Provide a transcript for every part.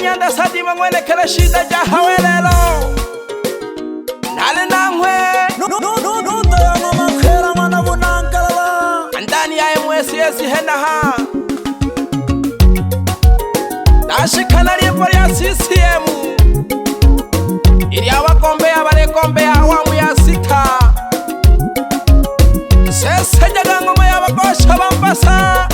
nyanda sadima mwene kele shida jahawe lelo nale namwe Nutayama makhera mwana bunankalala andani ya MSS hena ha nashikana lipo ya CCM ili awakombea balekombea awamu ya 6 sese jagango ya bakosha bambasa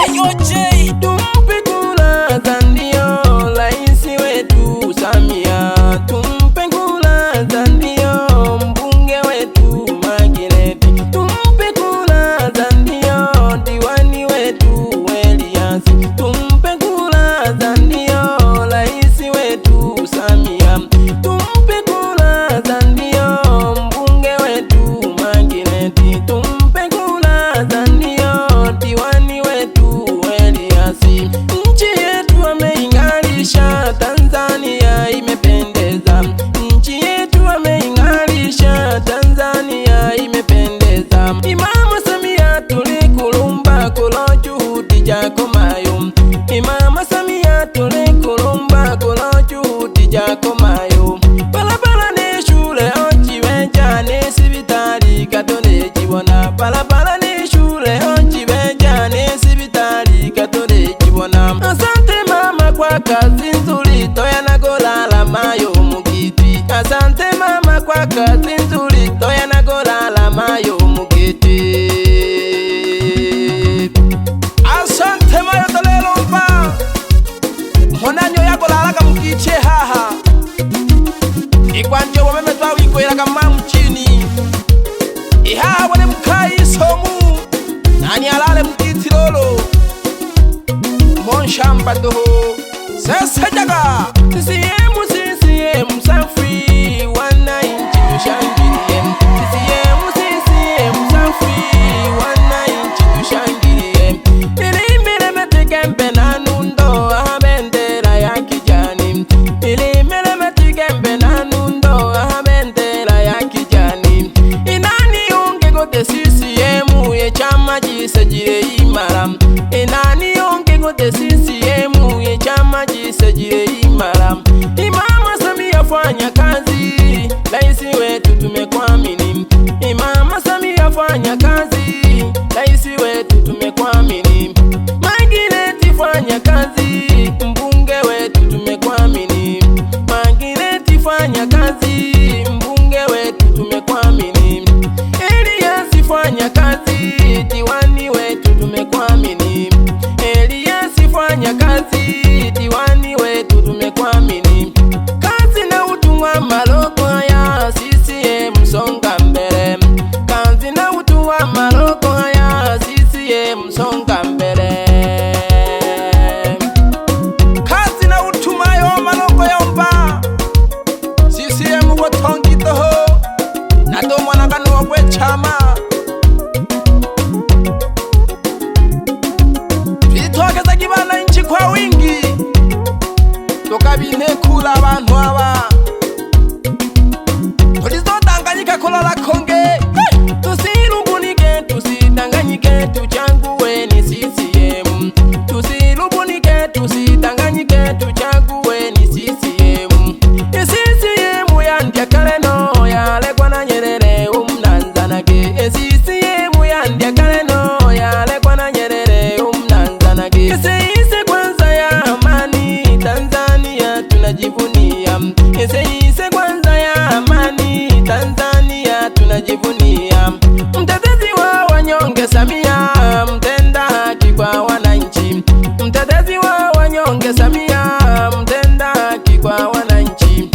Eyoje tumpe kula zandio laisi wetu Samia tumpe kula zandio mbunge wetu Magineti tumpe kula zandio diwani wetu Elias tumpe kula zandio laisi wetu Samia tumpe kula zandio mbunge wetu Magineti tumpe kula zandio diwani wetu Elias. Nchi yetu ameingalisha, Tanzania imependeza. Nchi yetu ameingalisha, Tanzania imependeza. Mama Samia tulikulumba kulo juhudi jako mayo. Mama Samia tulikulumba kulo juhudi jako mayo. Balabala ne shule ochiweja ne sibitali katole jibona. Balabala ne shule ochiweja ne sibitali katole jibona. Asante mama kwa kazi nzuri toya na golala mayo mugiti. Asante mama kwa kazi nzuri toya na golala mayo mugiti. Asante mayo tolelo mpa monanyo ya golala kamugiti haha ikwanje wameme twawikwera kama mchini iha wale mkai somu nani alale mugiti lolo Monshamba doho sasa jaga CCM Sanfri wana inchi tushangilie CCM Sanfri wana inchi tushangilie ilimele metikembe na nundo bendera ya kijani ilimele metikembe na nundo bendera ya kijani inani unge gote CCM ye chama jisajire imara inani unge gote CCM ye chama jisajire imara. Mama Samia fanya kazi, raisi wetu tumekwamini. Mama Samia fanya kazi, raisi wetu tumekwamini. Magineti fanya kazi, mbunge wetu tumekwamini. Magineti fanya kazi, mbunge wetu tumekwamini. Elias fanya kazi, diwani wetu tumekwamini. Elias fanya kazi, diwani wetu tumekwamini. Kazi na utu wa maloko haya CCM songa mbele. Kazi na utu wa maloko haya CCM songa mbele. Kazi na utu mayo maloko yomba CCM wotongi toho nado mwanangano wabwe chama twitwageza kibana inchi kwa wingi tukabine kula abantu aba tulizodanganyika kulala konge tusirubunike tusidanganyike tuchague ni CCM tusirubunike tusidanganyike tuchague ni CCM CCM yandya kaleno yalekwa na Nyerere umnanzanage CCM yandya kaleno yalekwa na Nyerere umnanzanage ise kwanza ya amani Tanzania tunajivunia ise kwanza ya amani Tanzania tunajivunia mtetezi wa wanyonge Samia mtenda haki kwa wananchi mtetezi wa wanyonge Samia mtenda haki kwa wananchi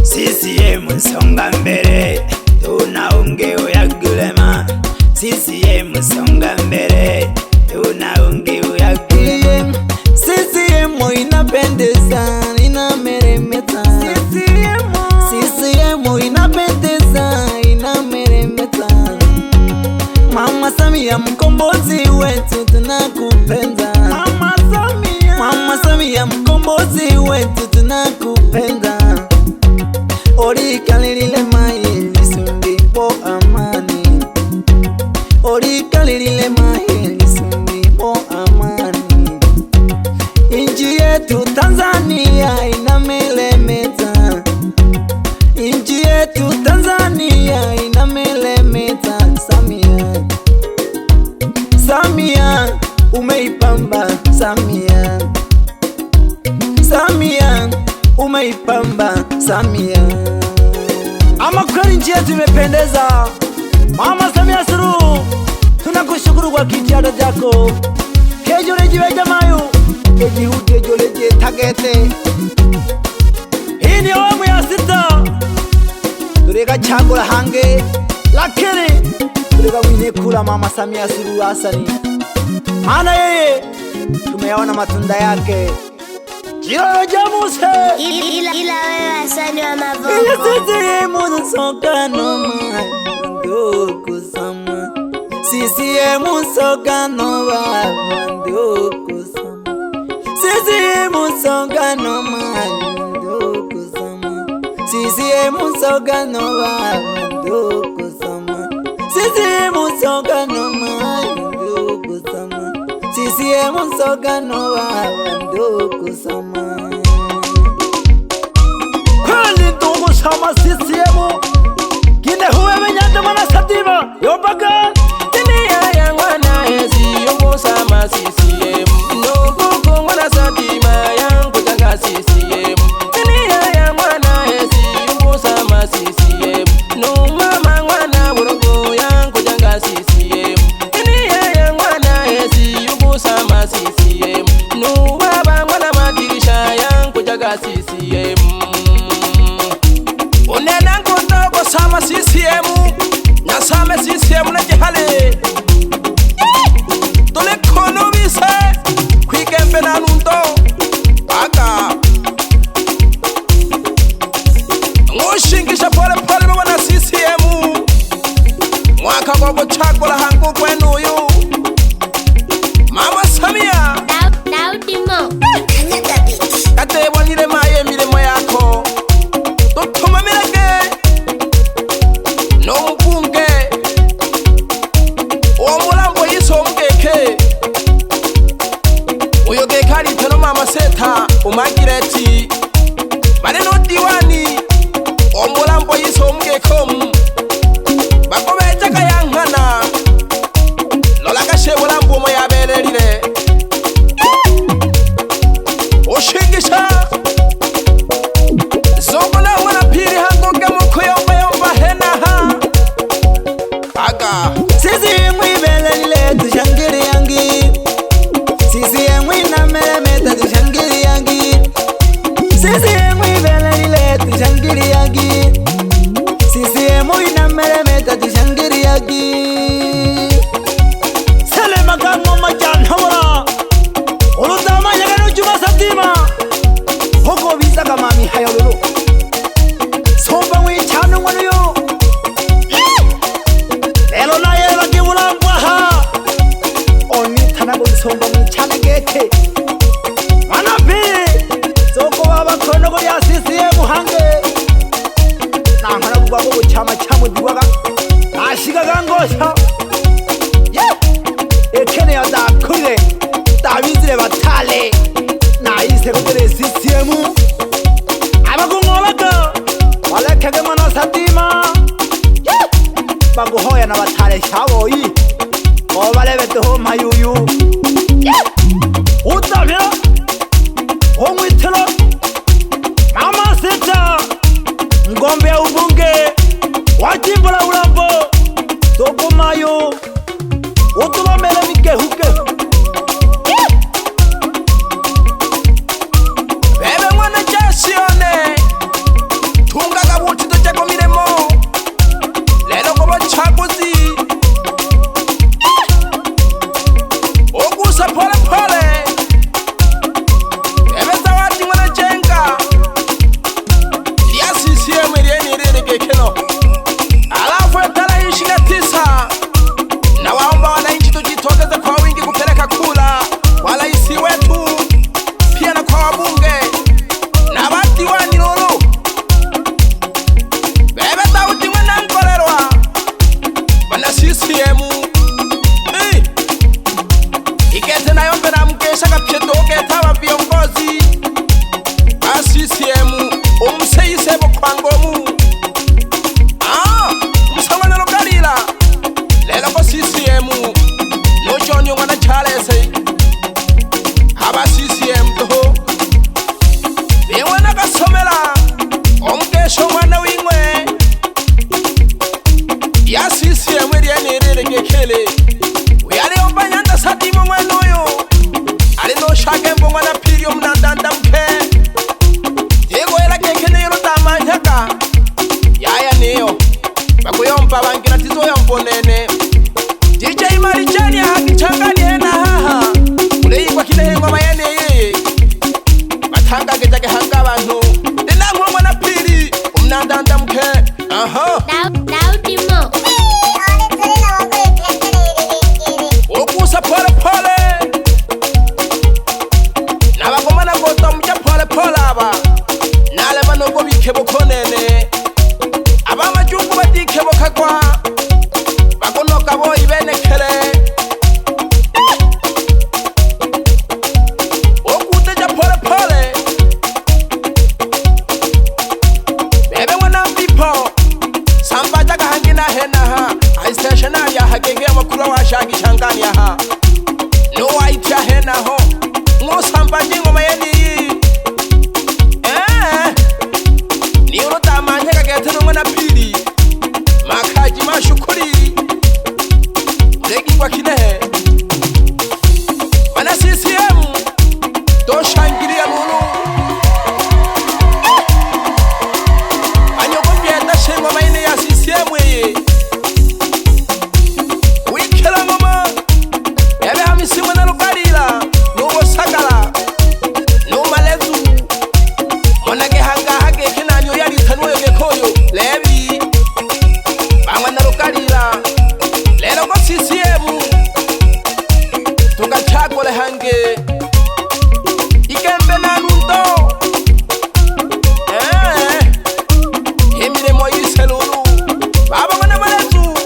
CCM songa mbele tunaunge uyagulema CCM songa mbele tunaunge uyagulema CCM inapendeza inameremeta CCM inapendeza inameremeta Mama Samia mkombozi wetu tunakupenda Mama Samia mkombozi wetu tunakupenda Orikalilile maili sundipo amani Orikalilile maili sundipo amani Inchi yetu Tanzania unaipamba Samia. Ama kweli nchi yetu imependeza. Mama Samia Suluhu, tunakushukuru kwa kijana chako. Kejoleji wejamayo Ejihude joleje tagete. hii ni awamu ya 6, Tureka chagula hange. lakini Tureka wine kula Mama Samia Suluhu Hassan. maana yeye Tumeyaona matunda yake. jina jamuse ila wewe Hasani wa Ile Mavoko. CCM soka no ndugu sama. CCM soka no ndugu sama. CCM soka no ndugu sama. CCM soka no ndugu sama. CCM soka no ndugu sama. CCM soka no ndugu sama. kweli ndugu sama CCM kine huwe menyanja mwana Satima yobaga Dunia ya mwana ezi yungu sama CCM. Nukuku mwana Satima yangu janga CCM. Dunia ya mwana ezi yungu sama CCM. Numama mwana burugu yangu janga CCM. Dunia ya mwana ezi yungu sama CCM. Nubaba mwana madirisha yangu janga CCM. Unena ndogo sama CCM. Nasame CCM na jihale. Tole kono bise kwigembe na nundo aga ngoshingisha pole pole bana CCM mwaka kwa kuchagula hangu kwenu uyu Mama Samia Daudi Mo. Kanyaga beat. katebwa nile maye milimo yako tutuma mirage no mbunge omulambo yiso omugeke uyo gekali teno Mama Seta umagireti maneno diwani omulambo yiso omugekomu bakobejaka yankana lolagashe bulambo omo yabelelile oshingisha zongona mwana piri hangoge mukoyomba yomba henaha aga CCM ibelelile tushangiri yangi. CCM inameremeta tushangiri yangi. CCM ibelelile tushangiri yangi. CCM inameremeta tushangiri yangi. Selema kango majan hawara ulutama yagano juma Satima Hoko visa kama mihayololo. somba wichanu ngwanuyo lelo naye bakibulambwaha Oni tanago nsomba mwichane gete. manapi Soko baba kono ko ya CCM hange. Nankana kugwako kuchama chamu diwaga. ashiga gangosha Ekene ya da kule. Dawizile batale. Na ise kodere CCM. abakungolaga Walekege mwana Satima. Baguhoya na batale shaboyi. Obalebe toho mayuyu. utavya omwitelo Mama Seta ngombe ya ubunge wa jimbo la Ulambo Tokomayo utulomele mikehuke bebe mwana jasione tungaga butito jako milemo lelo kobo chaguzi okusa pole pole bebe zawadi mwana jenga ya CCM ilienirire kekeno alafu ya tarehe 29 na waomba wananchi tujitokeze kwa wingi kupeleka kula kwa rais wetu pia na kwa wabunge na badiwani lolo bebe Daudi mwana ngorerwa bana CCM igete nayo mbera mkesha kapyedoge taba viongozi ba CCM umseyisebo kwangomu musangwana lokalila lelo ko CCM no John yongana Charles aba CCM toho bewana kasomela mukele uyali ombanyanda sadimo mwana oyo ali no shake mbonga na piri omnandanda mke yego era kekene yoro tamanyaka yaya niyo bakuyompa bangira tizoya mbonene DJ Marichani hakichangani hena haha uleikwa kinehe ngoma yene yeye batanga getake hanga abantu dena ngoma na piri omnandanda mke Daudi Mo. okusa pole pole nabagoma na bota mja pole pole aba nale banogo bikebo konene abamajungu badikebo kagwa bagonoka bo ibenekele okuteja pole pole bebe wana mbipo samba jaga hangina hena ha aistation ya hagenge makuru wa shagi shangani ha no aicha hena ho ngo samba jingo mayeni ni urota manyeka geteno ngona pili makaji mashukuri legi kwa kinehe wana CCM do shangiria lulu anyoko bienda shengo mayene ya CCM ye wikela ngoma ebe hamisimu na lukalila nubo sakala numalezu monage hanga hage kinanyo yali tanuyo gekoyo lebi bangwa na lukalila lelo ko CCM tukachakole hange ikembe na nundo emiremo yiselulu babangwa na malezu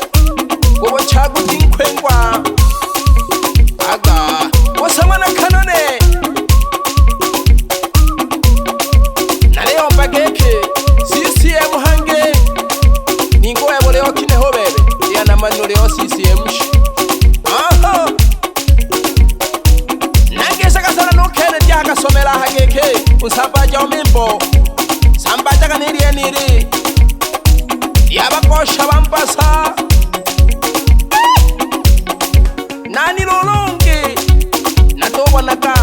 kubo chagu tinkwengwa aga wasamana kanone naleo bageke CCM hange ningo yaboleo kineho bebe yana manuleo CCM aha nangesa kasala no kene dyaka somela hageke usabaja omimbo sambaja kaniri niri yabakosha bampasa nani lolonge natobonaka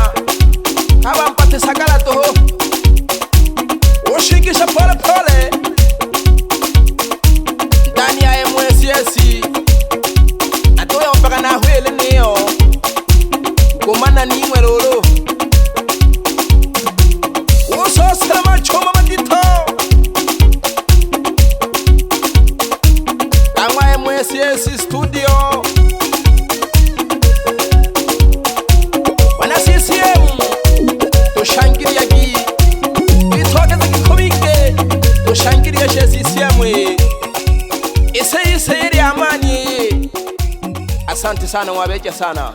abampate sagala toho ushingisha pole pole ndani ya MSS atoya mpaka na hwele niyo kumana nimwe lolo usosela machoma matito kama MSS studio wana CCM tushangiria gi bitoke zikikomike tushangiria CCM ise yeri amani asante sana wabeja sana